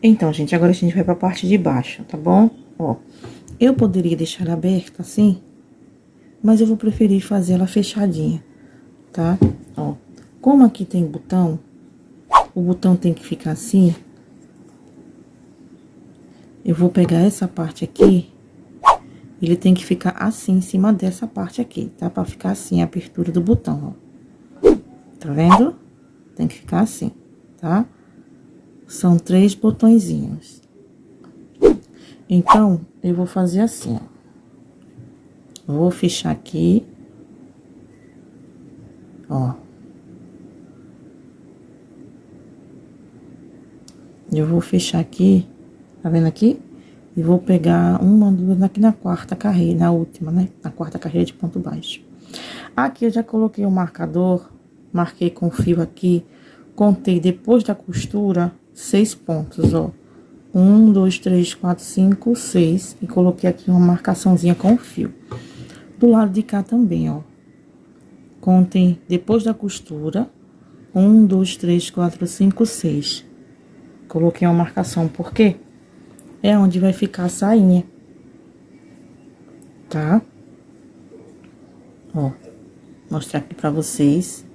Então, gente, agora a gente vai pra parte de baixo, tá bom? Ó, eu poderia deixar ela aberta assim, mas eu vou preferir fazer ela fechadinha, tá? Ó, como aqui tem botão, o botão tem que ficar assim. Eu vou pegar essa parte aqui, ele tem que ficar assim, em cima dessa parte aqui, tá? Pra ficar assim, a abertura do botão, ó. Tá vendo? Tem que ficar assim, tá? São 3 botõezinhos. Então, eu vou fazer assim, ó. Vou fechar aqui. Ó. Eu vou fechar aqui, tá vendo aqui? E vou pegar uma, duas aqui na quarta carreira, na última, né? Na quarta carreira de ponto baixo. Aqui eu já coloquei o marcador, marquei com fio aqui, contei depois da costura 6 pontos, ó. 1, 2, 3, 4, 5, 6. E coloquei aqui uma marcaçãozinha com fio. Do lado de cá também, ó. Contem depois da costura. 1, 2, 3, 4, 5, 6. Coloquei uma marcação, por quê? É onde vai ficar a sainha. Tá? Ó. Mostrar aqui pra vocês.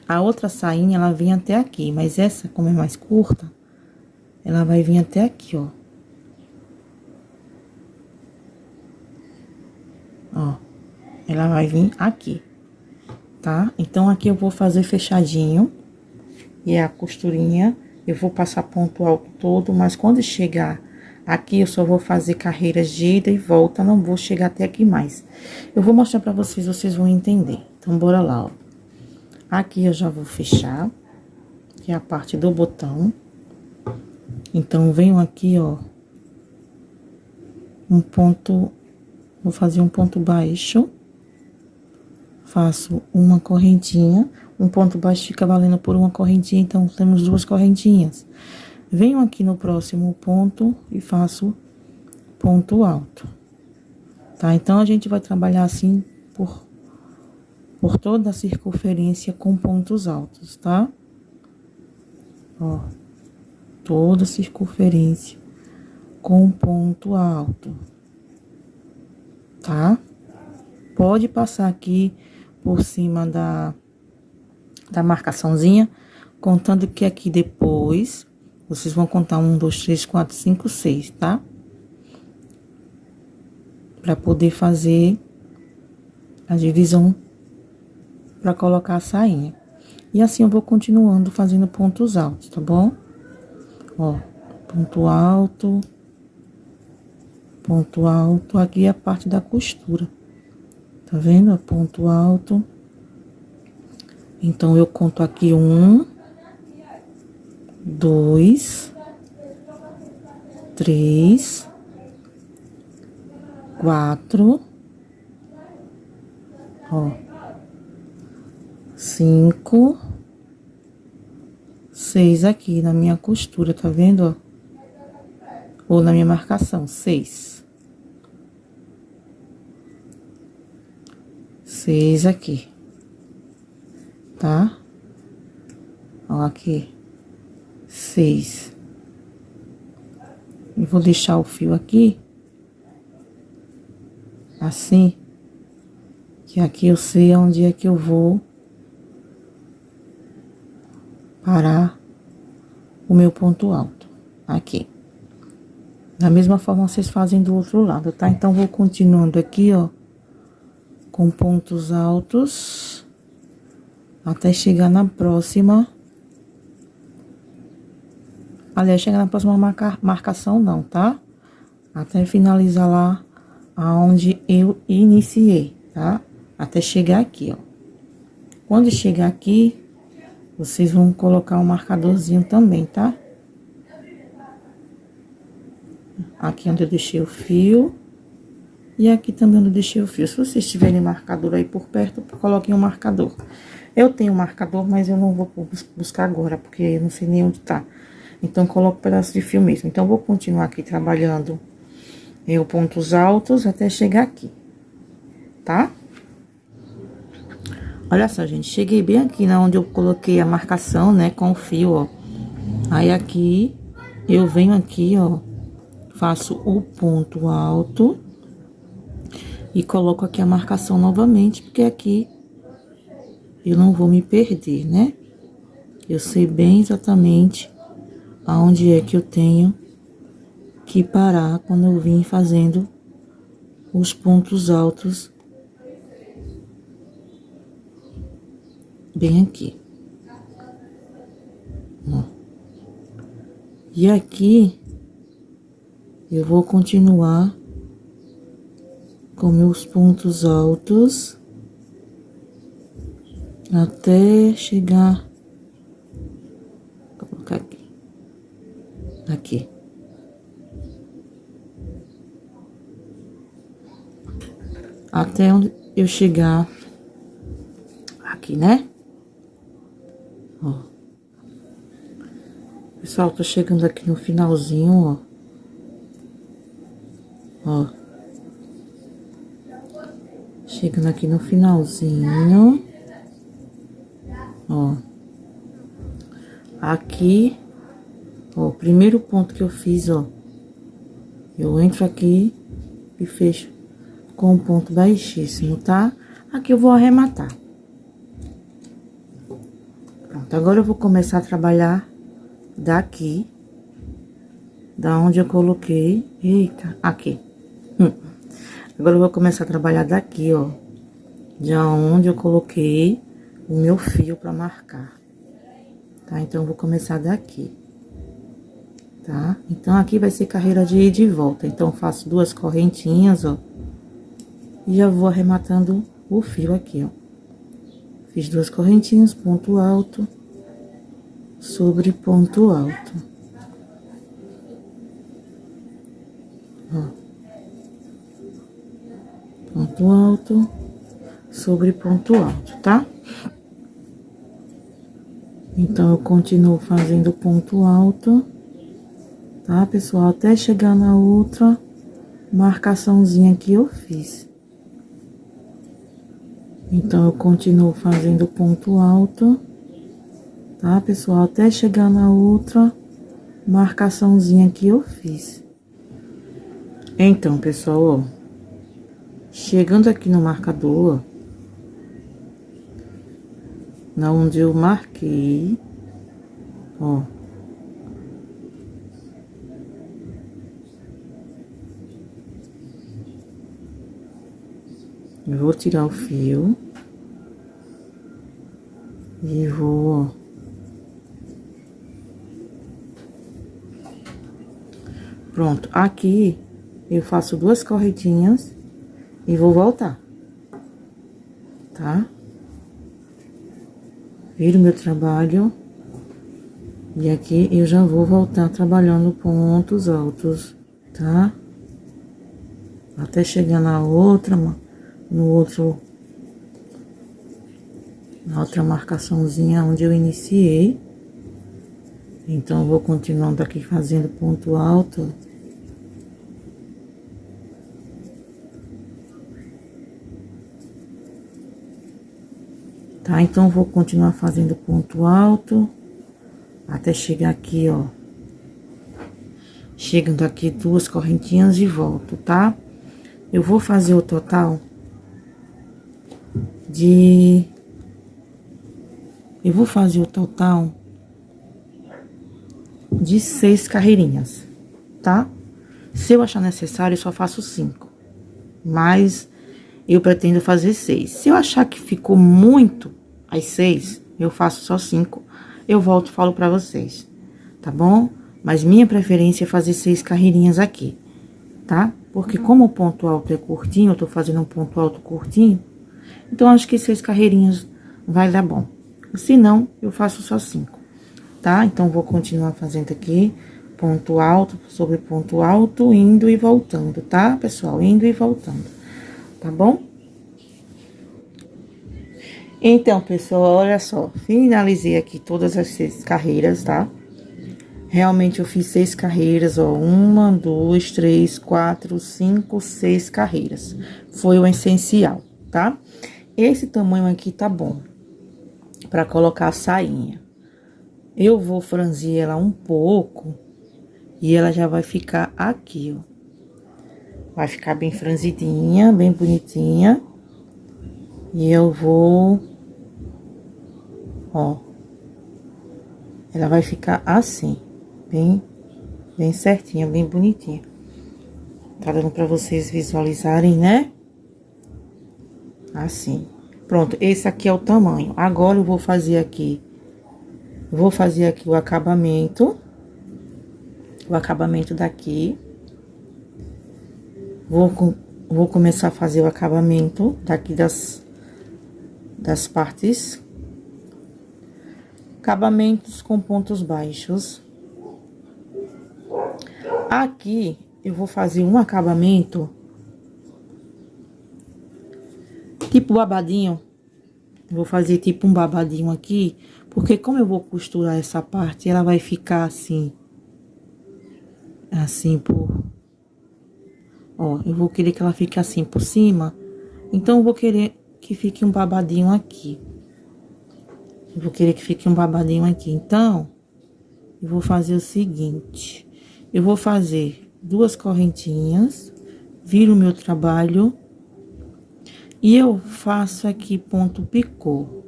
A outra sainha, ela vem até aqui. Mas essa, como é mais curta, ela vai vir até aqui, ó. Ó. Ela vai vir aqui. Tá? Então, aqui eu vou fazer fechadinho. E a costurinha, eu vou passar ponto alto todo. Mas quando chegar aqui, eu só vou fazer carreiras de ida e volta. Não vou chegar até aqui mais. Eu vou mostrar pra vocês, vocês vão entender. Então, bora lá, ó. Aqui eu já vou fechar. Que é a parte do botão. Então, venho aqui, ó. Um ponto... Vou fazer um ponto baixo. Faço uma correntinha. Um ponto baixo fica valendo por uma correntinha, então temos 2 correntinhas. Venho aqui no próximo ponto e faço ponto alto. Tá? Então, a gente vai trabalhar assim por toda a circunferência com pontos altos, tá? Ó, toda a circunferência com ponto alto. Tá? Pode passar aqui por cima da marcaçãozinha, contando que aqui depois, vocês vão contar 1, 2, 3, 4, 5, 6, tá? Pra poder fazer a divisão, pra colocar a sainha. E assim eu vou continuando fazendo pontos altos, tá bom? Ó, ponto alto, aqui é a parte da costura. Tá vendo? Ponto alto. Então, eu conto aqui 1, 2, 3, 4, ó, 5, 6 aqui na minha costura, tá vendo, ó? Ou na minha marcação, 6. 6 aqui. Tá? Ó, aqui. 6. E vou deixar o fio aqui. Assim. Que aqui eu sei onde é que eu vou parar o meu ponto alto. Aqui. Da mesma forma, vocês fazem do outro lado, tá? Então, vou continuando aqui, ó. Com pontos altos. Até chegar na próxima. Aliás, chegar na próxima marcação não, tá? Até finalizar lá aonde eu iniciei, tá? Até chegar aqui, ó. Quando chegar aqui, vocês vão colocar um marcadorzinho também, tá? Aqui onde eu deixei o fio. E aqui também onde eu deixei o fio. Se vocês tiverem marcador aí por perto, coloquem um marcador. Eu tenho um marcador, mas eu não vou buscar agora, porque eu não sei nem onde tá. Então, coloco um pedaço de fio mesmo. Então, vou continuar aqui trabalhando pontos altos até chegar aqui, tá? Olha só, gente, cheguei bem aqui, onde eu coloquei a marcação, né, com o fio, ó. Aí, aqui, eu venho aqui, ó, faço o ponto alto e coloco aqui a marcação novamente, porque aqui eu não vou me perder, né? Eu sei bem exatamente aonde é que eu tenho que parar quando eu vim fazendo os pontos altos bem aqui. Ó. E aqui eu vou continuar com meus pontos altos até chegar, vou colocar aqui, até onde eu chegar aqui, né? Ó. Pessoal, tô chegando aqui no finalzinho, ó. Ó. Chegando aqui no finalzinho. Ó. Aqui, ó, o primeiro ponto que eu fiz, ó. Eu entro aqui e fecho com um ponto baixíssimo, tá? Aqui eu vou arrematar. Pronto, agora eu vou começar a trabalhar daqui, da onde eu coloquei, eita, aqui. Agora eu vou começar a trabalhar daqui, ó, de onde eu coloquei o meu fio pra marcar, tá? Então, eu vou começar daqui, tá? Então, aqui vai ser carreira de ida e volta, então, eu faço 2 correntinhas, ó, e já vou arrematando o fio aqui, ó. Fiz 2 correntinhas, ponto alto, sobre ponto alto. Ó. Ponto alto, sobre ponto alto, tá? Então, eu continuo fazendo ponto alto, tá, pessoal? Até chegar na outra marcaçãozinha que eu fiz. Então, eu continuo fazendo ponto alto, tá, pessoal? Até chegar na outra marcaçãozinha que eu fiz. Então, pessoal, ó, chegando aqui no marcador, na onde eu marquei, ó. Eu vou tirar o fio e vou, ó. Pronto, aqui eu faço 2 correntinhas e vou voltar, tá? Viro meu trabalho e aqui eu já vou voltar trabalhando pontos altos, tá? Até chegar na outra, na outra marcaçãozinha onde eu iniciei. Então, eu vou continuando aqui fazendo ponto alto. Tá? Então, eu vou continuar fazendo ponto alto até chegar aqui, ó. Chegando aqui 2 correntinhas e volto, tá? Eu vou fazer o total de... Eu vou fazer o total de 6 carreirinhas, tá? Se eu achar necessário, eu só faço 5. Mas eu pretendo fazer 6. Se eu achar que ficou muito as 6, eu faço só 5. Eu volto e falo pra vocês, tá bom? Mas minha preferência é fazer 6 carreirinhas aqui, tá? Porque como o ponto alto é curtinho, eu tô fazendo um ponto alto curtinho, então acho que 6 carreirinhas vai dar bom. Se não, eu faço só 5, tá? Então, vou continuar fazendo aqui ponto alto sobre ponto alto, indo e voltando, tá, pessoal? Indo e voltando, tá bom? Então, pessoal, olha só, finalizei aqui todas as 6 carreiras, tá? Realmente, eu fiz 6 carreiras, ó, 1, 2, 3, 4, 5, 6 carreiras. Foi o essencial, tá? Esse tamanho aqui tá bom pra colocar a sainha. Eu vou franzir ela um pouco E ela já vai ficar aqui, ó. Vai ficar bem franzidinha, bem bonitinha. E eu vou... Ó. Ela vai ficar assim, bem certinha, bem bonitinha. Tá dando pra vocês visualizarem, né? Assim. Pronto, esse aqui é o tamanho. Agora eu vou fazer aqui o acabamento. O acabamento daqui. Vou começar a fazer o acabamento daqui das partes. Acabamentos com pontos baixos. Aqui eu vou fazer um acabamento tipo babadinho. Vou fazer tipo um babadinho aqui, porque como eu vou costurar essa parte, ela vai ficar assim. Assim por... Ó, eu vou querer que ela fique assim por cima. Então, eu vou querer que fique um babadinho aqui. Eu vou querer que fique um babadinho aqui. Então, eu vou fazer o seguinte. Eu vou fazer 2 correntinhas. Viro o meu trabalho. E eu faço aqui ponto picô.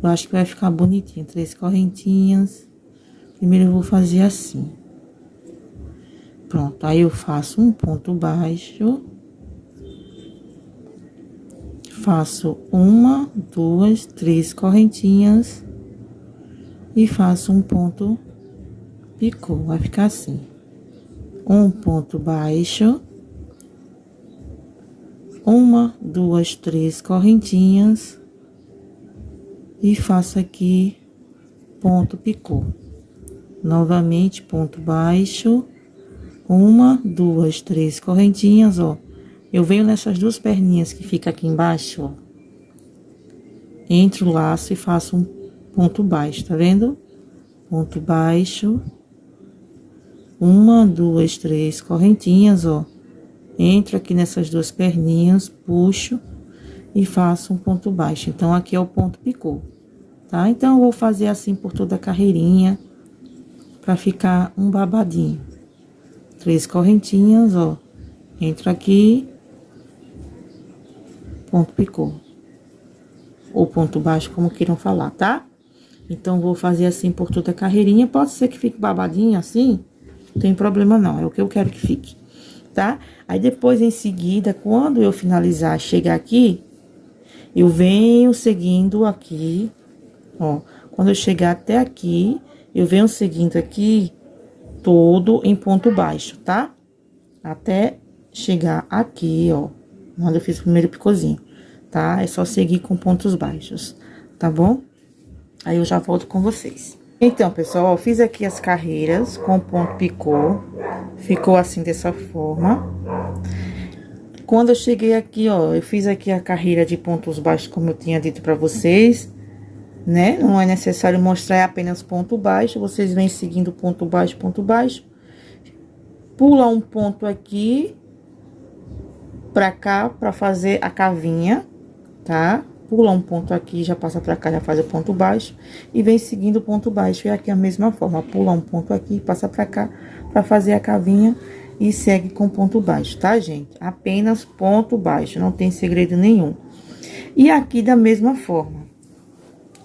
Eu acho que vai ficar bonitinho. 3 correntinhas. Primeiro eu vou fazer assim. Pronto, aí eu faço um ponto baixo. Faço 1, 2, 3 correntinhas. E faço um ponto picô. Vai ficar assim. Um ponto baixo. 1, 2, 3 correntinhas. E faço aqui ponto picô. Novamente, ponto baixo. 1, 2, 3 correntinhas, ó. Eu venho nessas 2 perninhas que fica aqui embaixo, ó. Entro o laço e faço um ponto baixo, tá vendo? Ponto baixo. 1, 2, 3 correntinhas, ó. Entro aqui nessas 2 perninhas, puxo e faço um ponto baixo. Então, aqui é o ponto picô, tá? Então, eu vou fazer assim por toda a carreirinha, pra ficar um babadinho. 3 correntinhas, ó. Entro aqui, ponto picô. Ou ponto baixo, como queiram falar, tá? Então, vou fazer assim por toda a carreirinha. Pode ser que fique babadinho assim, não tem problema não, é o que eu quero que fique, tá? Aí, depois, em seguida, quando eu finalizar, chegar aqui, eu venho seguindo aqui, ó. Quando eu chegar até aqui, eu venho seguindo aqui todo em ponto baixo, tá? Até chegar aqui, ó, onde eu fiz o primeiro picôzinho, tá? É só seguir com pontos baixos, tá bom? Aí eu já volto com vocês. Então, pessoal, ó, fiz aqui as carreiras com ponto picô, ficou assim dessa forma. Quando eu cheguei aqui, ó, eu fiz aqui a carreira de pontos baixos, como eu tinha dito pra vocês, né? Não é necessário mostrar, é apenas ponto baixo. Vocês vêm seguindo ponto baixo, pula um ponto aqui pra cá pra fazer a cavinha, tá? Pula um ponto aqui, já passa pra cá, já faz o ponto baixo e vem seguindo o ponto baixo. E aqui a mesma forma, pula um ponto aqui, passa pra cá pra fazer a cavinha e segue com ponto baixo, tá, gente? Apenas ponto baixo, não tem segredo nenhum. E aqui da mesma forma,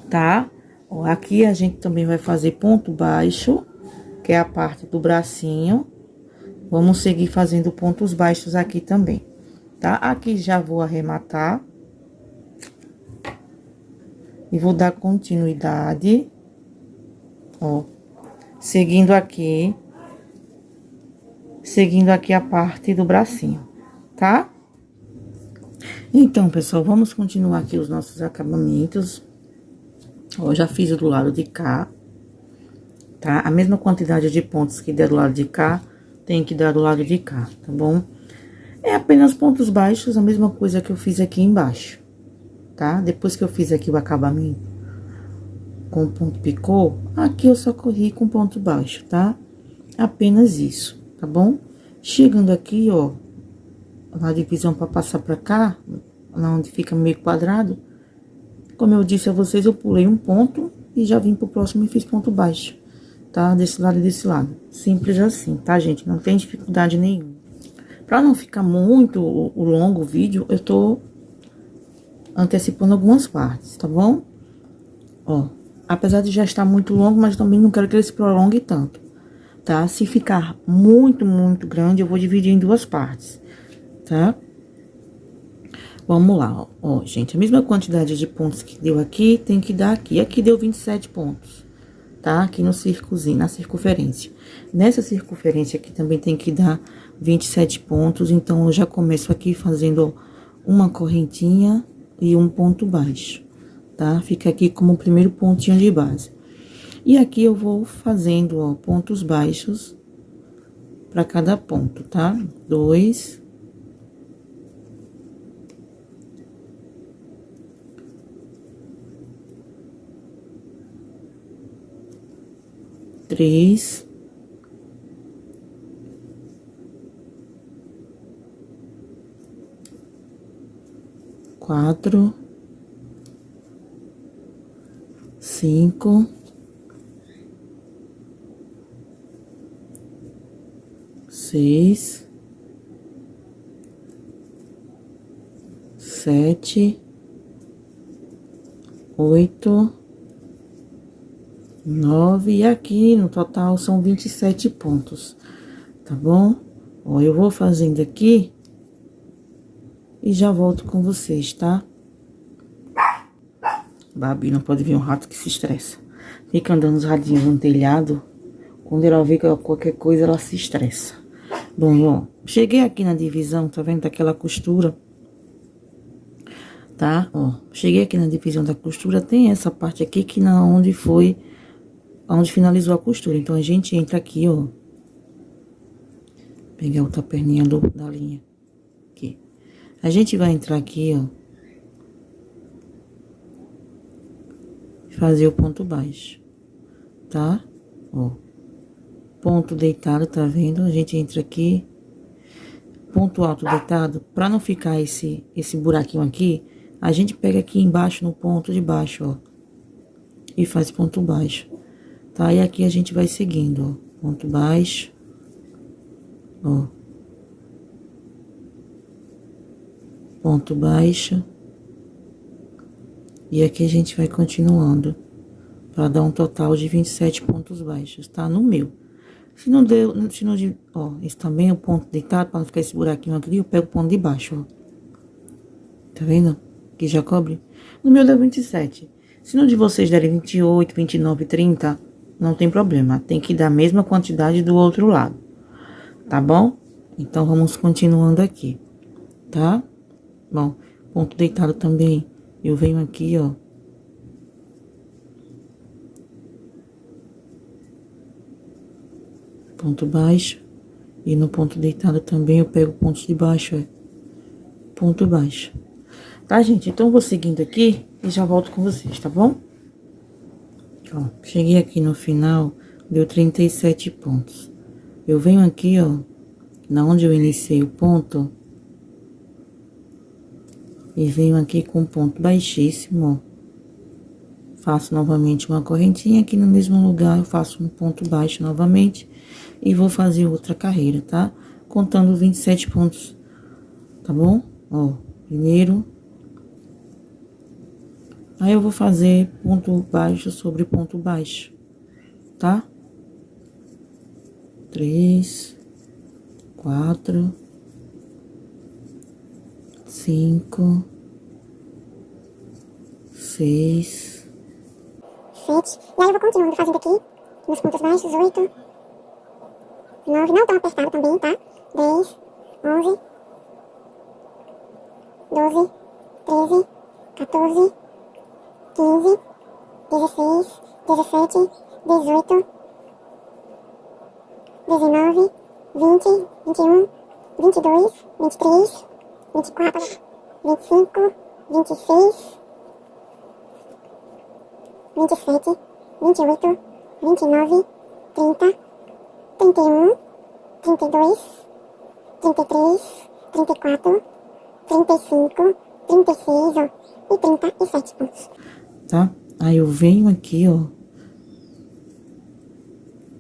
tá? Ó, aqui a gente também vai fazer ponto baixo, que é a parte do bracinho. Vamos seguir fazendo pontos baixos aqui também, tá? Aqui já vou arrematar. E vou dar continuidade, ó, seguindo aqui a parte do bracinho, tá? Então, pessoal, vamos continuar aqui os nossos acabamentos. Ó, já fiz o do lado de cá, tá? A mesma quantidade de pontos que der do lado de cá, tem que dar do lado de cá, tá bom? É apenas pontos baixos, a mesma coisa que eu fiz aqui embaixo, tá? Depois que eu fiz aqui o acabamento com ponto picô, aqui eu só corri com ponto baixo, tá? Apenas isso, tá bom? Chegando aqui, ó, na divisão pra passar pra cá, onde fica meio quadrado, como eu disse a vocês, eu pulei um ponto e já vim pro próximo e fiz ponto baixo, tá? Desse lado e desse lado. Simples assim, tá, gente? Não tem dificuldade nenhuma. Pra não ficar muito longo o vídeo, eu tô antecipando algumas partes, tá bom? Ó, apesar de já estar muito longo, mas também não quero que ele se prolongue tanto, tá? Se ficar muito, muito grande, eu vou dividir em duas partes, tá? Vamos lá, ó, gente, a mesma quantidade de pontos que deu aqui, tem que dar aqui. Aqui deu 27 pontos, tá? Aqui no círculozinho, na circunferência. Nessa circunferência aqui também tem que dar 27 pontos, então eu já começo aqui fazendo uma correntinha e um ponto baixo, tá? Fica aqui como o primeiro pontinho de base. E aqui eu vou fazendo, ó, pontos baixos para cada ponto, tá? 2, 3, 4, 5, 6, 7, 8, 9, e aqui no total são 27 pontos, tá bom? Ó, eu vou fazendo aqui e já volto com vocês, tá? Babi, não pode vir um rato que se estressa. Fica andando os radinhos no telhado, quando ela vê qualquer coisa, ela se estressa. Bom, ó, cheguei aqui na divisão, tá vendo, daquela costura, tá? Ó, cheguei aqui na divisão da costura, tem essa parte aqui que na onde foi, onde finalizou a costura. Então, a gente entra aqui, ó, pegar outra perninha da linha, aqui. A gente vai entrar aqui, ó, fazer o ponto baixo, tá? Ó, ponto deitado, tá vendo? A gente entra aqui, ponto alto deitado, pra não ficar esse buraquinho aqui, a gente pega aqui embaixo no ponto de baixo, ó, e faz ponto baixo, tá? E aqui a gente vai seguindo, ó, ponto baixo, ó, ponto baixo, e aqui a gente vai continuando, pra dar um total de 27 pontos baixos, tá? No meu. Se não deu, ó, esse também é o ponto deitado, pra não ficar esse buraquinho aqui, eu pego o ponto de baixo, ó. Tá vendo? Que já cobre. No meu deu 27. Se no de vocês derem 28, 29, 30, não tem problema. Tem que dar a mesma quantidade do outro lado. Tá bom? Então, vamos continuando aqui, tá? Bom, ponto deitado também. Eu venho aqui, ó. Ponto baixo. E no ponto deitado também eu pego pontos de baixo, ó. Ponto baixo. Tá, gente? Então, eu vou seguindo aqui e já volto com vocês, tá bom? Ó, cheguei aqui no final, deu 37 pontos. Eu venho aqui, ó, na onde eu iniciei o ponto, e venho aqui com ponto baixíssimo, ó. Faço novamente uma correntinha aqui no mesmo lugar, eu faço um ponto baixo novamente e vou fazer outra carreira, tá? Contando 27 pontos, tá bom? Ó, primeiro. Aí, eu vou fazer ponto baixo sobre ponto baixo, tá? 3, 4, 5, 6, 7. E aí, eu vou continuando fazendo aqui, nos pontos baixos, 8, 9, não tão apertado também, tá? 10, 11, 12, 13, 14, 15, 16, 17, 18, 19, 20, 21, 22, 23, 24, 25, 26, 27, 28, 29, 30, 31, 32, 33, 34, 35, 36, ó, e 37 pontos. Tá? Aí, eu venho aqui, ó,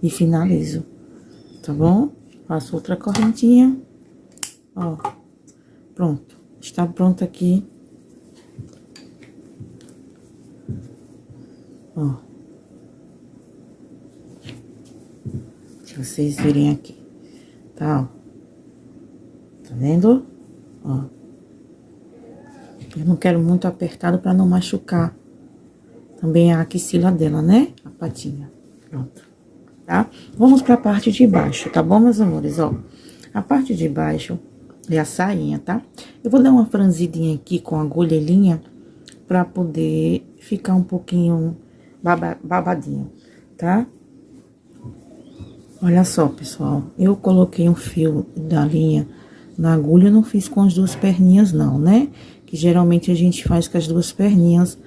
e finalizo, tá bom? Faço outra correntinha, ó, pronto, está pronto aqui, ó, deixa vocês verem aqui, tá, ó, tá vendo? Ó, eu não quero muito apertado para não machucar também a axila dela, né? A patinha, pronto, tá? Vamos pra parte de baixo, tá bom, meus amores? Ó, a parte de baixo é a sainha, tá? Eu vou dar uma franzidinha aqui com agulha e linha pra poder ficar um pouquinho babadinho, tá? Olha só, pessoal, eu coloquei um fio da linha na agulha, eu não fiz com as duas perninhas não, né? Que geralmente a gente faz com as duas perninhas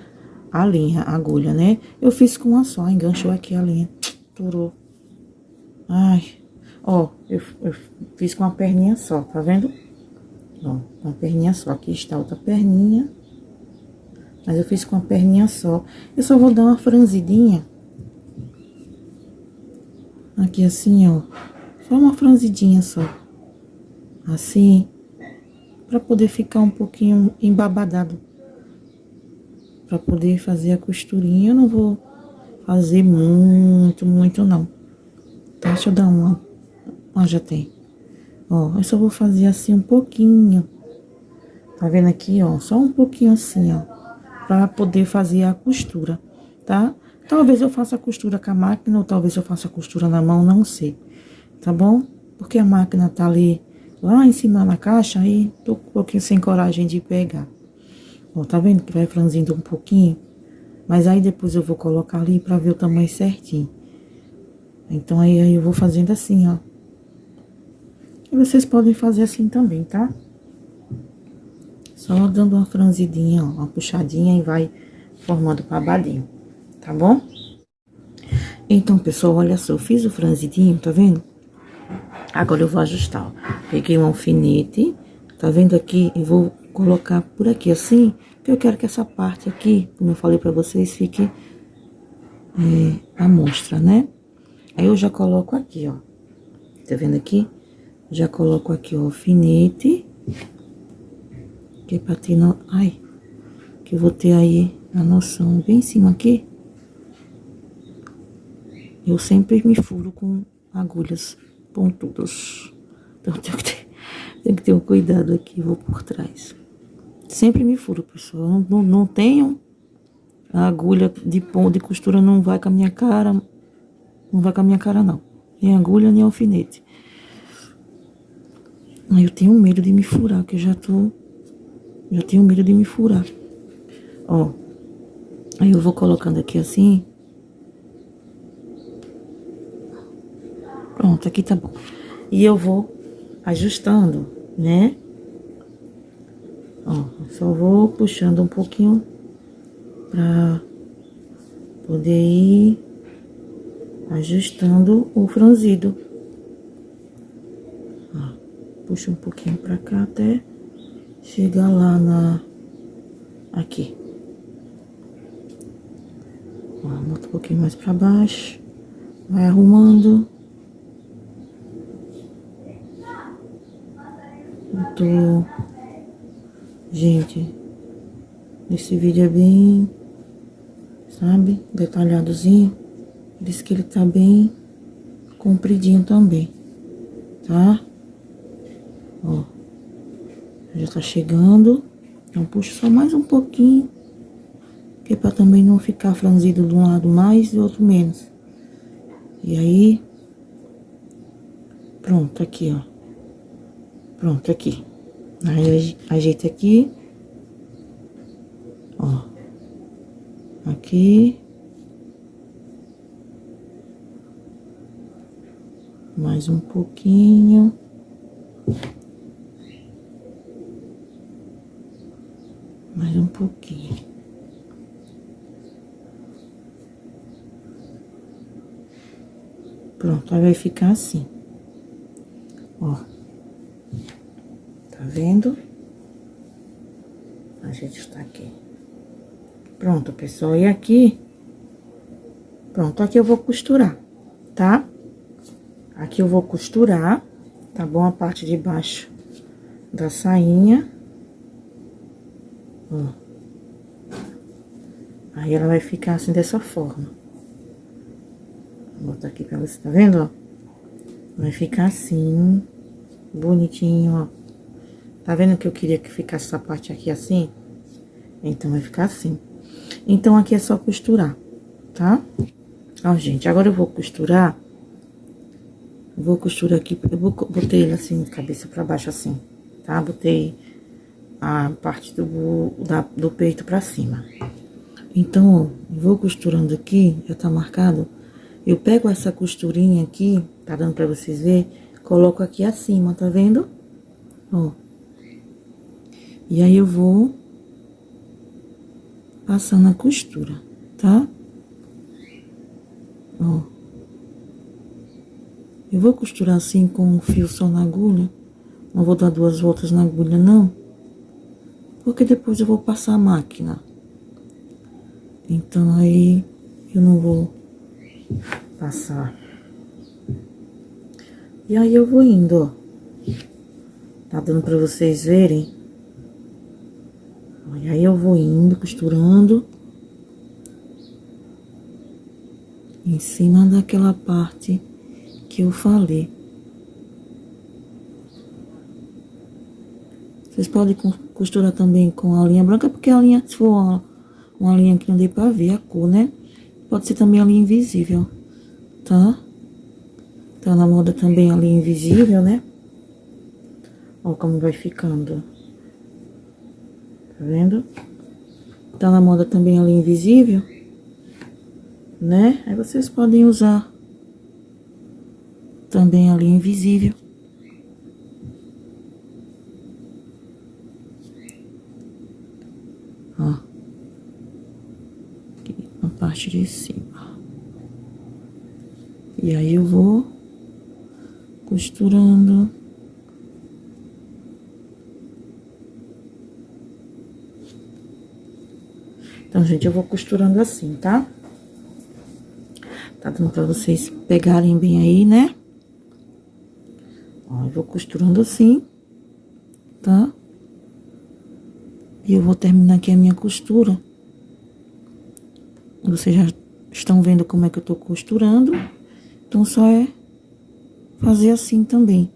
a linha, a agulha, né? Eu fiz com uma só, enganchou aqui a linha, turou. Ai, ó, eu fiz com uma perninha só, tá vendo? Ó, uma perninha só, aqui está outra perninha. Mas eu fiz com uma perninha só. Eu só vou dar uma franzidinha. Aqui assim, ó. Só uma franzidinha só. Assim. Pra poder ficar um pouquinho embabadado. Pra poder fazer a costurinha. Eu não vou fazer muito não. Tá? Deixa eu dar uma. Ó, já tem. Ó, eu só vou fazer assim um pouquinho. Tá vendo aqui, ó? Só um pouquinho assim, ó. Pra poder fazer a costura, tá? Talvez eu faça a costura com a máquina, ou talvez eu faça a costura na mão, não sei. Tá bom? Porque a máquina tá ali, lá em cima na caixa, aí tô um pouquinho sem coragem de pegar. Ó, tá vendo que vai franzindo um pouquinho? Mas aí depois eu vou colocar ali pra ver o tamanho certinho. Então aí eu vou fazendo assim, ó. E vocês podem fazer assim também, tá? Só dando uma franzidinha, ó, uma puxadinha e vai formando babadinho, tá bom? Então, pessoal, olha só, eu fiz o franzidinho, tá vendo? Agora eu vou ajustar, ó. Peguei um alfinete, tá vendo aqui? E vou colocar por aqui assim, porque eu quero que essa parte aqui, como eu falei pra vocês, fique à mostra, né? Aí eu já coloco aqui, ó. Tá vendo aqui? Já coloco aqui o alfinete. Que é pra ter, ai, que eu vou ter aí a noção bem em cima aqui. Eu sempre me furo com agulhas pontudas. Então tenho que ter um cuidado aqui, vou por trás. Sempre me furo, pessoal. Não tenho a agulha de ponto de costura, não vai com a minha cara. Não vai com a minha cara, não. Nem agulha, nem alfinete. Aí eu tenho medo de me furar, que eu já tenho medo de me furar. Ó. Aí eu vou colocando aqui assim. Pronto, aqui tá bom. E eu vou ajustando, né? Ó, só vou puxando um pouquinho pra poder ir ajustando o franzido. Ó, puxa um pouquinho pra cá até chegar lá aqui. Ó, bota um pouquinho mais pra baixo. Vai arrumando. Gente, esse vídeo é bem, sabe, detalhadozinho. Diz que ele tá bem compridinho também, tá? Ó, já tá chegando. Então puxo só mais um pouquinho, que é pra também não ficar franzido de um lado mais e outro menos. E aí, pronto, aqui, ó. Pronto, aqui. Aí ajeita aqui. Ó. Aqui. Mais um pouquinho. Mais um pouquinho. Pronto, aí vai ficar assim. Ó. Tá vendo? A gente está aqui. Pronto, pessoal. E aqui... Pronto, aqui eu vou costurar, tá? Aqui eu vou costurar, tá bom? A parte de baixo da sainha. Ó. Aí ela vai ficar assim, dessa forma. Vou botar aqui pra você, tá vendo, ó? Vai ficar assim, bonitinho, ó. Tá vendo que eu queria que ficasse essa parte aqui assim? Então, vai ficar assim. Então, aqui é só costurar, tá? Ó, gente, agora eu vou costurar. Vou costurar aqui, eu botei ele assim, de cabeça pra baixo assim, tá? Botei a parte do peito pra cima. Então, ó, vou costurando aqui, já tá marcado. Eu pego essa costurinha aqui, tá dando pra vocês verem, coloco aqui acima, tá vendo? Ó. E aí eu vou passando a costura, tá? Ó. Eu vou costurar assim com o fio só na agulha. Não vou dar 2 voltas na agulha, não. Porque depois eu vou passar a máquina. Então, aí, eu não vou passar. E aí, eu vou indo, ó. Tá dando pra vocês verem? E aí, eu vou indo, costurando. Em cima daquela parte que eu falei. Vocês podem costurar também com a linha branca, porque a linha, se for uma linha que não dê pra ver a cor, né? Pode ser também a linha invisível, tá? Tá na moda também a linha invisível, né? Ó como vai ficando. Tá vendo? Tá na moda também a linha invisível, né? Aí vocês podem usar também a linha invisível. Ó. Aqui na parte de cima. E aí eu vou costurando. Então, gente, eu vou costurando assim, tá? Tá dando pra vocês pegarem bem aí, né? Ó, eu vou costurando assim, tá? E eu vou terminar aqui a minha costura. Vocês já estão vendo como é que eu tô costurando. Então, só é fazer assim também,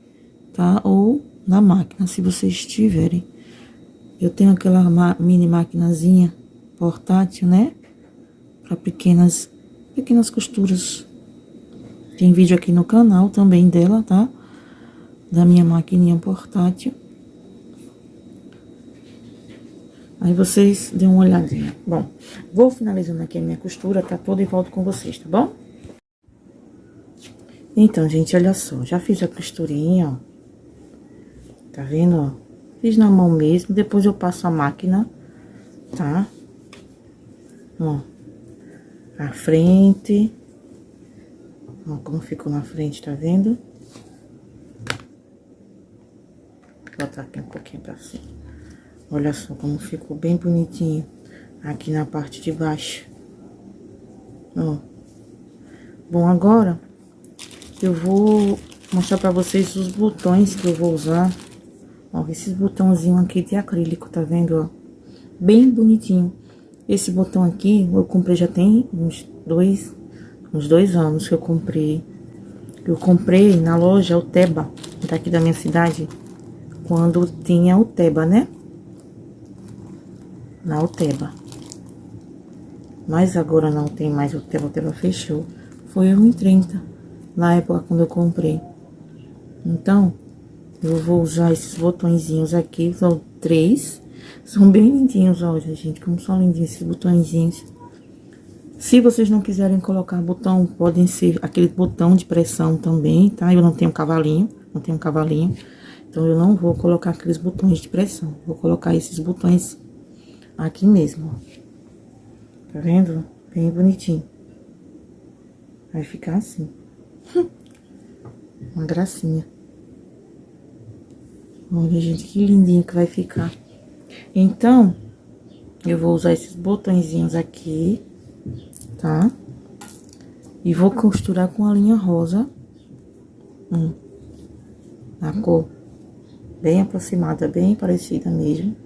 tá? Ou na máquina, se vocês tiverem. Eu tenho aquela mini maquinazinha portátil, né? Pra pequenas costuras. Tem vídeo aqui no canal também dela, tá? Da minha maquininha portátil. Aí vocês dêem uma olhadinha. Bom, vou finalizando aqui a minha costura, tá toda e volto com vocês, tá bom? Então, gente, olha só. Já fiz a costurinha, ó. Tá vendo, ó? Fiz na mão mesmo, depois eu passo a máquina, tá? Ó. A frente. Ó, como ficou na frente, tá vendo? Vou botar aqui um pouquinho pra cima. Olha só como ficou bem bonitinho aqui na parte de baixo. Ó. Bom, agora eu vou mostrar pra vocês os botões que eu vou usar. Ó, esses botãozinhos aqui de acrílico, tá vendo, ó? Bem bonitinho. Esse botão aqui eu comprei já tem uns dois anos que eu comprei. Eu comprei na loja Uteba, daqui da minha cidade, quando tinha Uteba, né? Na Uteba. Mas agora não tem mais Uteba, Uteba fechou. Foi R$1,30 na época quando eu comprei. Então, eu vou usar esses botõezinhos aqui, são 3. São bem lindinhos, olha, gente, como são lindinhos esses botõezinhos. Se vocês não quiserem colocar botão, podem ser aquele botão de pressão também, tá? Eu não tenho cavalinho, então eu não vou colocar aqueles botões de pressão. Vou colocar esses botões aqui mesmo, ó. Tá vendo? Bem bonitinho. Vai ficar assim. Uma gracinha. Olha, gente, que lindinho que vai ficar. Então, eu vou usar esses botõezinhos aqui, tá? E vou costurar com a linha rosa, Na cor bem aproximada, bem parecida mesmo.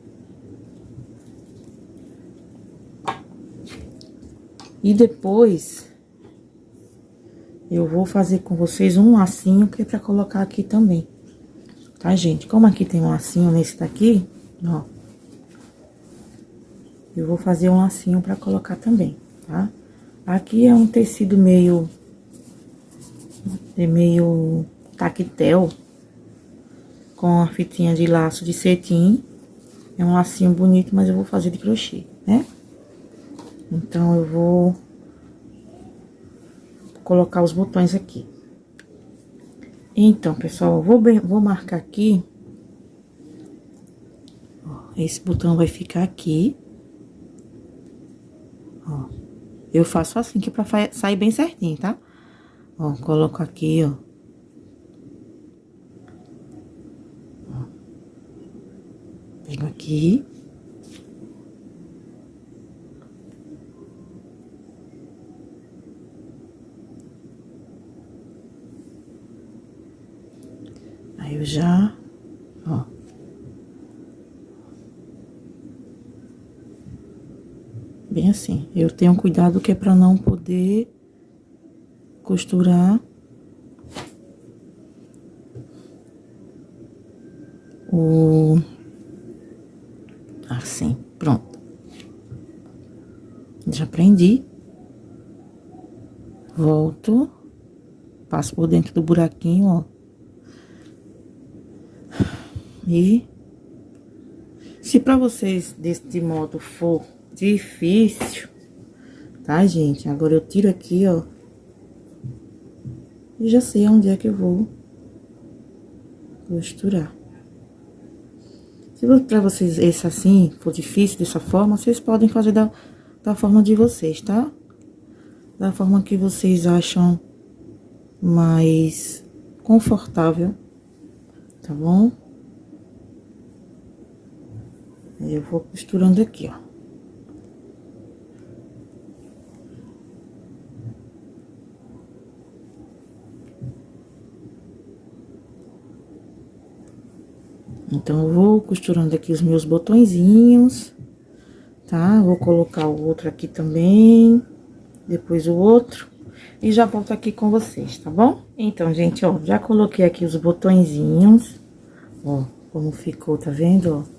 E depois eu vou fazer com vocês um lacinho que é pra colocar aqui também. Tá, gente? Como aqui tem um lacinho nesse daqui, ó. Eu vou fazer um lacinho pra colocar também, tá? Aqui é um tecido meio tactel, com a fitinha de laço de cetim. É um lacinho bonito, mas eu vou fazer de crochê, né? Então, eu vou colocar os botões aqui. Então, pessoal, eu vou marcar aqui. Ó, esse botão vai ficar aqui. Ó, eu faço assim, que é pra sair bem certinho, tá? Ó, coloco aqui, ó. Pego aqui. Aí eu já, ó. Bem assim. Eu tenho cuidado que é pra não poder costurar assim, pronto. Já prendi. Volto. Passo por dentro do buraquinho, ó. E se pra vocês desse modo for difícil, tá, gente? Agora eu tiro aqui, ó. E já sei onde é que eu vou costurar. Se pra vocês esse assim for difícil dessa forma, vocês podem fazer da forma de vocês, tá? Da forma que vocês acham mais confortável, tá bom? Aí eu vou costurando aqui, ó. Então, eu vou costurando aqui os meus botõezinhos, tá? Vou colocar o outro aqui também, depois o outro, e já volto aqui com vocês, tá bom? Então, gente, ó, já coloquei aqui os botõezinhos, ó, como ficou, tá vendo, ó?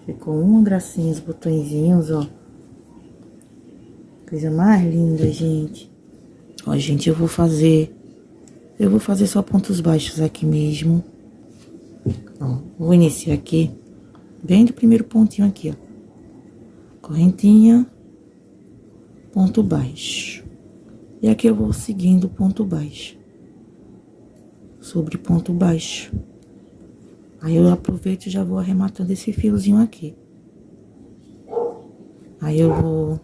Ficou uma gracinha os botõezinhos, ó. Coisa mais linda, gente. Ó, gente, eu vou fazer só pontos baixos aqui mesmo. Ó, vou iniciar aqui, bem do primeiro pontinho aqui, ó. Correntinha, ponto baixo. E aqui eu vou seguindo ponto baixo. Sobre ponto baixo. Aí eu aproveito e já vou arrematando esse fiozinho aqui. Aí eu vou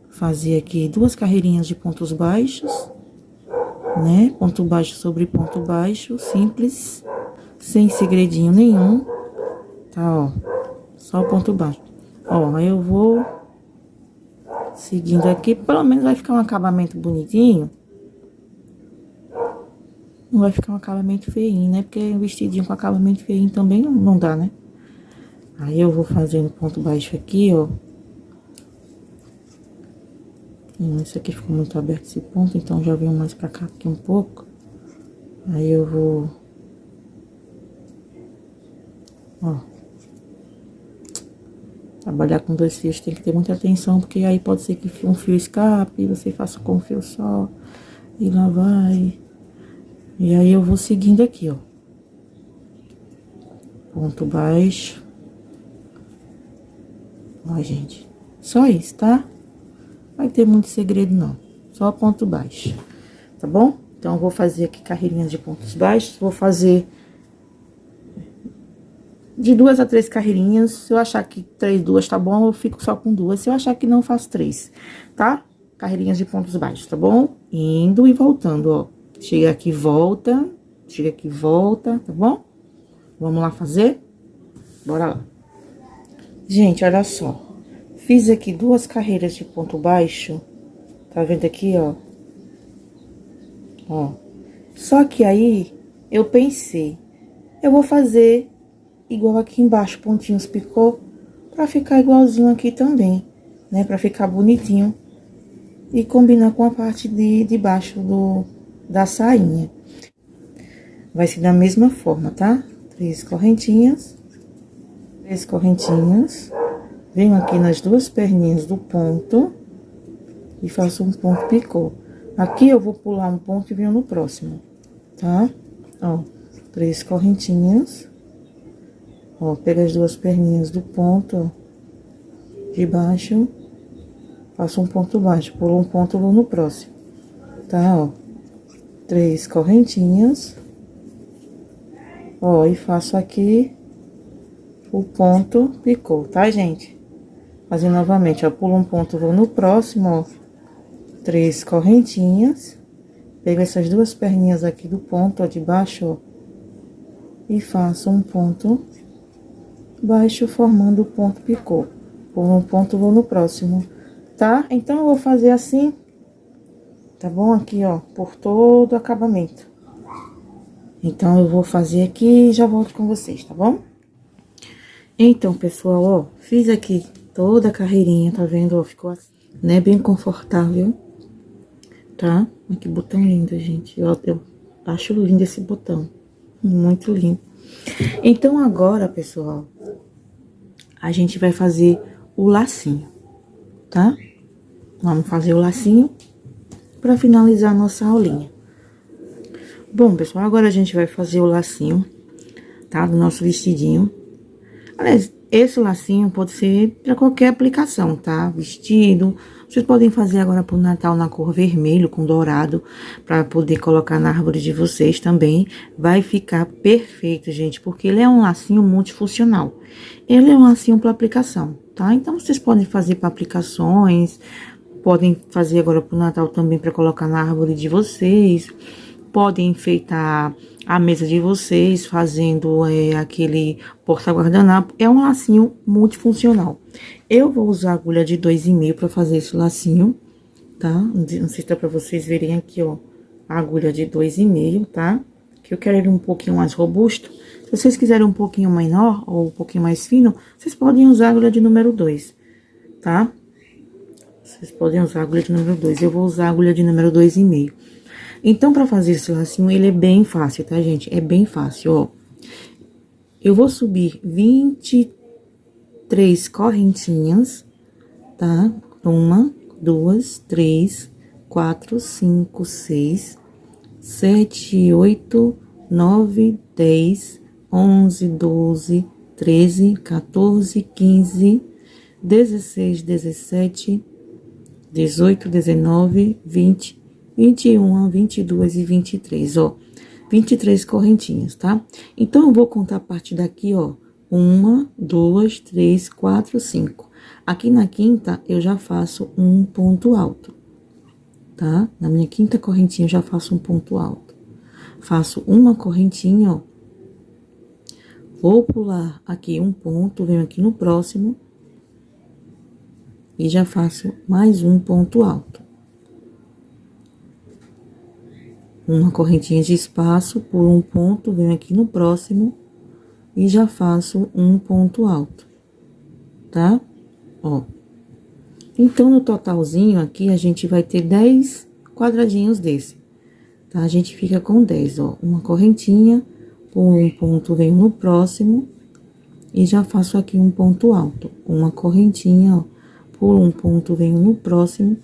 fazer aqui 2 carreirinhas de pontos baixos, né? Ponto baixo sobre ponto baixo, simples, sem segredinho nenhum, tá, ó? Só ponto baixo. Ó, aí eu vou seguindo aqui, pelo menos vai ficar um acabamento bonitinho. Não vai ficar um acabamento feinho, né? Porque um vestidinho com acabamento feinho também não dá, né? Aí eu vou fazendo ponto baixo aqui, ó. Isso aqui ficou muito aberto esse ponto, então já venho mais pra cá aqui um pouco. Aí eu vou... Ó. Trabalhar com 2 fios tem que ter muita atenção, porque aí pode ser que um fio escape, você faça com um fio só, e lá vai... E aí eu vou seguindo aqui, ó. Ponto baixo. Ó, gente. Só isso, tá? Não vai ter muito segredo, não. Só ponto baixo. Tá bom? Então, eu vou fazer aqui carreirinhas de pontos baixos. Vou fazer de 2 a 3 carreirinhas. Se eu achar que 2 tá bom, eu fico só com 2. Se eu achar que não, eu faço 3, tá? Carreirinhas de pontos baixos, tá bom? Indo e voltando, ó. Chega aqui, volta. Chega aqui, volta, tá bom? Vamos lá fazer? Bora lá. Gente, olha só. Fiz aqui 2 carreiras de ponto baixo. Tá vendo aqui, ó? Ó. Só que aí, eu pensei, eu vou fazer igual aqui embaixo, pontinhos picô, pra ficar igualzinho aqui também, né? Pra ficar bonitinho e combinar com a parte de baixo da sainha. Vai ser da mesma forma, tá? 3 correntinhas. 3 correntinhas. Venho aqui nas duas perninhas do ponto e faço um ponto picô. Aqui eu vou pular um ponto e venho no próximo, tá? Ó, 3 correntinhas. Ó, pego as duas perninhas do ponto de baixo, faço um ponto baixo, pulo um ponto, vou no próximo, tá? Ó, 3 correntinhas. Ó, e faço aqui o ponto picô, tá, gente? Fazendo novamente, ó, pulo um ponto, vou no próximo, ó, 3 correntinhas. Pego essas duas perninhas aqui do ponto, ó, de baixo, ó, e faço um ponto baixo, formando o ponto picô. Pulo um ponto, vou no próximo, tá? Então, eu vou fazer assim, tá bom? Aqui, ó, por todo o acabamento. Então, eu vou fazer aqui e já volto com vocês, tá bom? Então, pessoal, ó, fiz aqui toda a carreirinha, tá vendo? Ó, ficou assim, né? Bem confortável, tá? Olha que botão lindo, gente. Eu acho lindo esse botão. Muito lindo. Então, agora, pessoal, a gente vai fazer o lacinho, tá? Vamos fazer o lacinho pra finalizar a nossa aulinha. Bom, pessoal, agora a gente vai fazer o lacinho, tá? Do nosso vestidinho. Aliás, esse lacinho pode ser para qualquer aplicação, tá? Vestido. Vocês podem fazer agora pro Natal na cor vermelho com dourado, para poder colocar na árvore de vocês também. Vai ficar perfeito, gente, porque ele é um lacinho multifuncional. Ele é um lacinho para aplicação, tá? Então, vocês podem fazer para aplicações, podem fazer agora pro Natal também para colocar na árvore de vocês. Podem enfeitar a mesa de vocês, fazendo aquele porta-guardanapo. É um lacinho multifuncional. Eu vou usar agulha de 2,5 para fazer esse lacinho, tá? Não sei se dá para vocês verem aqui, ó, a agulha de 2,5, tá? Que eu quero ele um pouquinho mais robusto. Se vocês quiserem um pouquinho menor ou um pouquinho mais fino, vocês podem usar a agulha de número 2, tá? Vocês podem usar a agulha de número 2. Eu vou usar a agulha de número 2,5. Então, pra fazer esse lacinho, ele é bem fácil, tá, gente? É bem fácil, ó. Eu vou subir 23 correntinhas, tá? 1, 2, 3, 4, 5, 6, 7, 8, 9, 10, 11, 12, 13, 14, 15, 16, 17, 18, 19, 20, 21, 22 e 23, ó. 23 correntinhas, tá? Então, eu vou contar a partir daqui, ó. 1, 2, 3, 4, 5. Aqui na quinta, eu já faço um ponto alto, tá? Na minha quinta correntinha, eu já faço um ponto alto. Faço uma correntinha, ó. Vou pular aqui um ponto, venho aqui no próximo. E já faço mais um ponto alto. Uma correntinha de espaço, por um ponto, venho aqui no próximo e já faço um ponto alto, tá? Ó. Então, no totalzinho aqui, a gente vai ter 10 quadradinhos desse, tá? A gente fica com 10, ó. Uma correntinha, por um ponto, venho no próximo e já faço aqui um ponto alto. Uma correntinha, ó, por um ponto, venho no próximo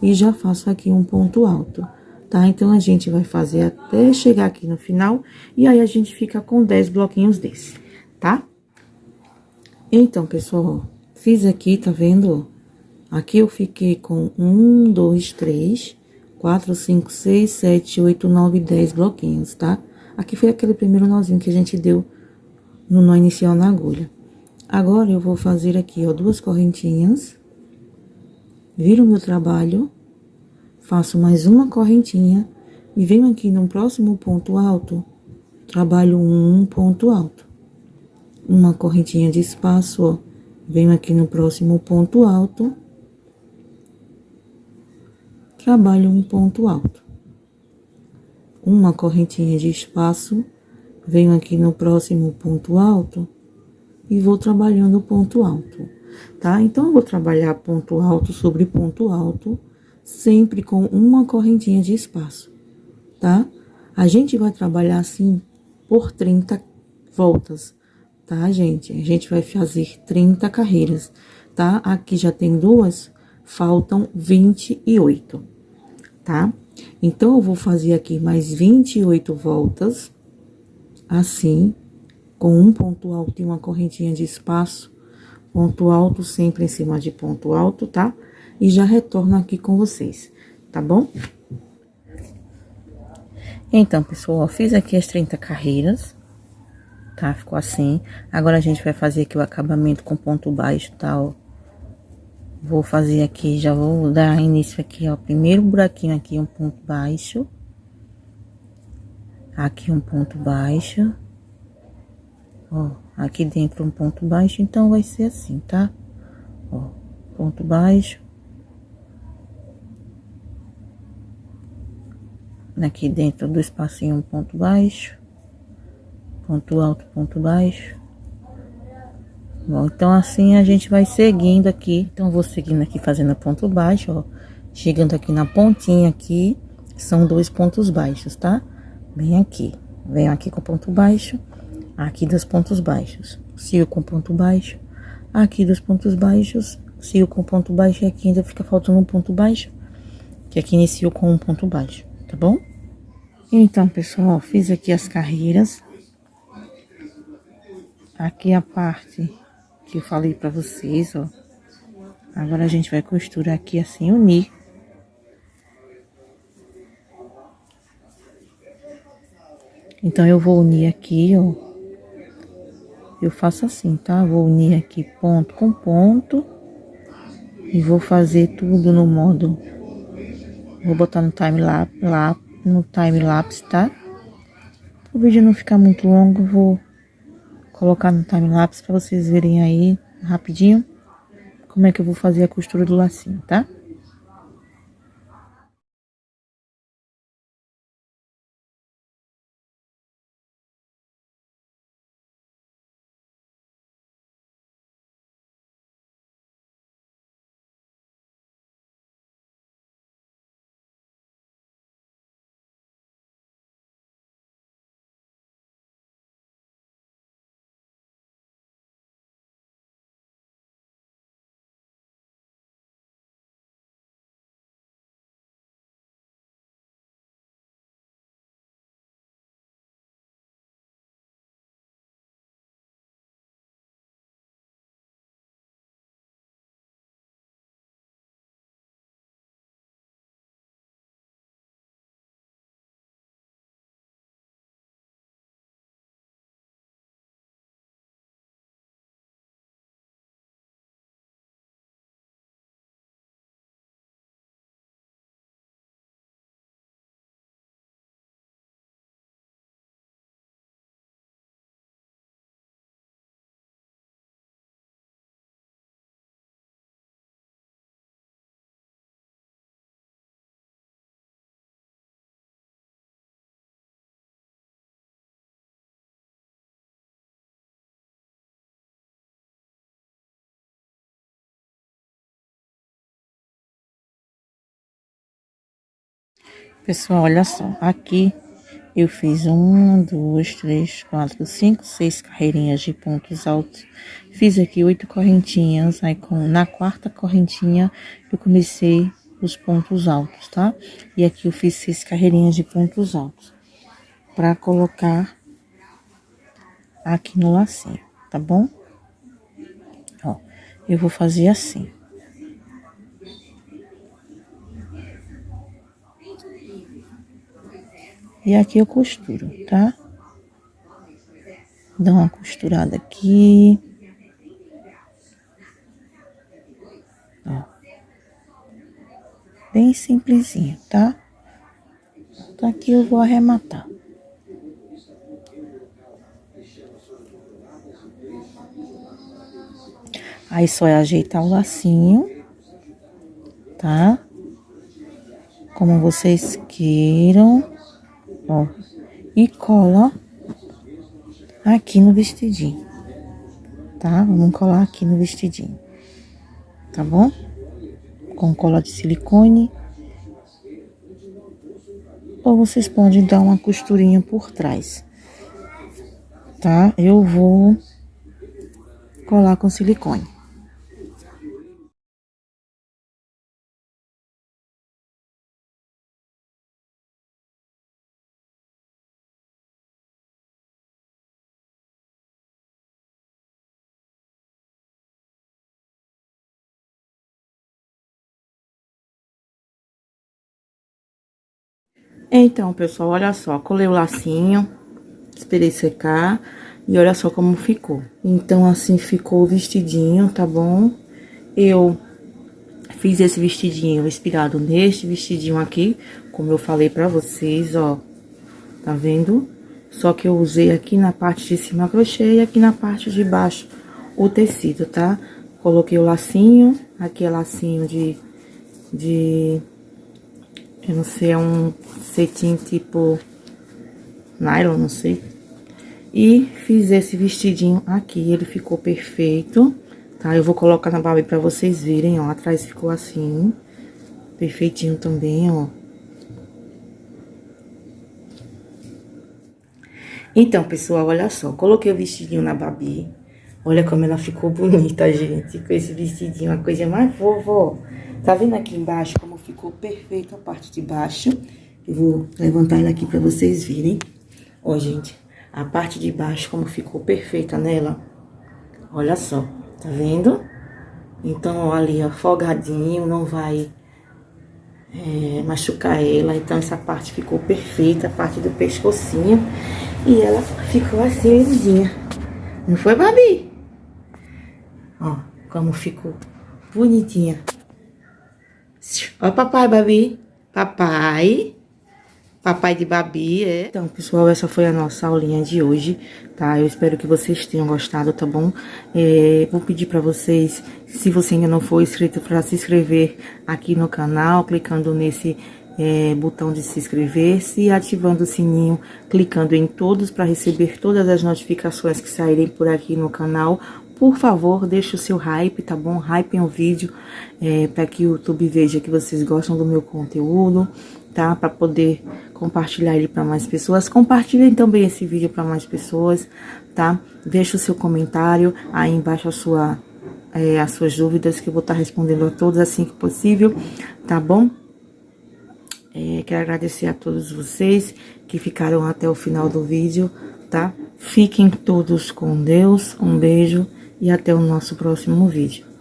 e já faço aqui um ponto alto. Tá? Então, a gente vai fazer até chegar aqui no final, e aí a gente fica com 10 bloquinhos desse, tá? Então, pessoal, ó, fiz aqui, tá vendo? Aqui eu fiquei com 1, 2, 3, 4, 5, 6, 7, 8, 9, 10 bloquinhos, tá? Aqui foi aquele primeiro nozinho que a gente deu no nó inicial na agulha. Agora, eu vou fazer aqui, ó, 2 correntinhas, viro o meu trabalho, faço mais uma correntinha e venho aqui no próximo ponto alto, trabalho um ponto alto. Uma correntinha de espaço, ó, venho aqui no próximo ponto alto, trabalho um ponto alto. uma correntinha de espaço, venho aqui no próximo ponto alto e vou trabalhando o ponto alto, tá? Então, eu vou trabalhar ponto alto sobre ponto alto, sempre com uma correntinha de espaço, tá? A gente vai trabalhar assim por 30 voltas, tá, gente? A gente vai fazer 30 carreiras, tá? Aqui já tem duas, faltam 28, tá? Então, eu vou fazer aqui mais 28 voltas, assim, com um ponto alto e uma correntinha de espaço, ponto alto sempre em cima de ponto alto, tá? E já retorno aqui com vocês, tá bom? Então, pessoal, ó, fiz aqui as 30 carreiras, tá? Ficou assim. Agora, a gente vai fazer aqui o acabamento com ponto baixo, tá? Ó. Vou fazer aqui, já vou dar início aqui, ó. Primeiro buraquinho aqui, um ponto baixo. Aqui um ponto baixo. Ó, aqui dentro um ponto baixo, então vai ser assim, tá? Ó, ponto baixo. Aqui dentro do espacinho um ponto baixo. Ponto alto, ponto baixo. Bom, então assim a gente vai seguindo aqui. Então, vou seguindo aqui fazendo ponto baixo, ó. Chegando aqui na pontinha aqui, são 2 pontos baixos, tá? Bem aqui. Venho aqui com ponto baixo, aqui 2 pontos baixos. Sigo com ponto baixo, aqui 2 pontos baixos. Sigo com ponto baixo e aqui ainda fica faltando um ponto baixo, que aqui inicio com um ponto baixo, tá bom? Então, pessoal, fiz aqui as carreiras. Aqui a parte que eu falei pra vocês, ó. Agora a gente vai costurar aqui assim, unir. Então, eu vou unir aqui, ó. Eu faço assim, tá? Vou unir aqui ponto com ponto. E vou fazer tudo no modo... Vou botar no time-lapse, tá? O vídeo não ficar muito longo, vou colocar no time-lapse pra vocês verem aí, rapidinho, como é que eu vou fazer a costura do lacinho, tá? Pessoal, olha só, aqui eu fiz 1, 2, 3, 4, 5, 6 carreirinhas de pontos altos. Fiz aqui 8 correntinhas, aí na quarta correntinha eu comecei os pontos altos, tá? E aqui eu fiz 6 carreirinhas de pontos altos, pra colocar aqui no lacinho, tá bom? Ó, eu vou fazer assim. E aqui eu costuro, tá? Dá uma costurada aqui. Ó. Bem simplesinho, tá? Então, aqui eu vou arrematar. Aí, só é ajeitar o lacinho, tá? Como vocês queiram. ó, e cola aqui no vestidinho, tá? Vamos colar aqui no vestidinho, tá bom? Com cola de silicone. Ou vocês podem dar uma costurinha por trás, tá? Eu vou colar com silicone. Então, pessoal, olha só, colei o lacinho, esperei secar e olha só como ficou. Então, assim ficou o vestidinho, tá bom? Eu fiz esse vestidinho inspirado neste vestidinho aqui, como eu falei pra vocês, ó, tá vendo? Só que eu usei aqui na parte de cima crochê e aqui na parte de baixo o tecido, tá? Coloquei o lacinho, aqui é lacinho eu não sei, é um cetim tipo nylon, não sei. E fiz esse vestidinho aqui, ele ficou perfeito, tá? Eu vou colocar na Barbie pra vocês verem, ó, atrás ficou assim, perfeitinho também, ó. Então, pessoal, olha só, coloquei o vestidinho na Barbie, olha como ela ficou bonita, gente, com esse vestidinho, a coisa mais fofa, ó. Tá vendo aqui embaixo como ficou perfeito a parte de baixo? Eu vou levantar ela aqui pra vocês verem. Ó, gente, a parte de baixo como ficou perfeita nela. Olha só, tá vendo? Então, ó, ali, ó, folgadinho, não vai machucar ela. Então, essa parte ficou perfeita, a parte do pescocinho. E ela ficou assim, lindinha. Não foi, Babi? Ó, como ficou bonitinha. Ó, papai, Babi. Papai. Papai de Babi, é. Então, pessoal, essa foi a nossa aulinha de hoje, tá? Eu espero que vocês tenham gostado, tá bom? Vou pedir pra vocês, se você ainda não for inscrito, pra se inscrever aqui no canal, clicando nesse botão de se inscrever-se e ativando o sininho, clicando em todos pra receber todas as notificações que saírem por aqui no canal. Por favor, deixe o seu hype, tá bom? Hypem o vídeo, para que o YouTube veja que vocês gostam do meu conteúdo, tá? Para poder compartilhar ele para mais pessoas. Compartilhem também esse vídeo para mais pessoas, tá? Deixe o seu comentário aí embaixo as suas dúvidas, que eu vou estar respondendo a todas assim que possível, tá bom? Quero agradecer a todos vocês que ficaram até o final do vídeo, tá? Fiquem todos com Deus, um beijo e até o nosso próximo vídeo.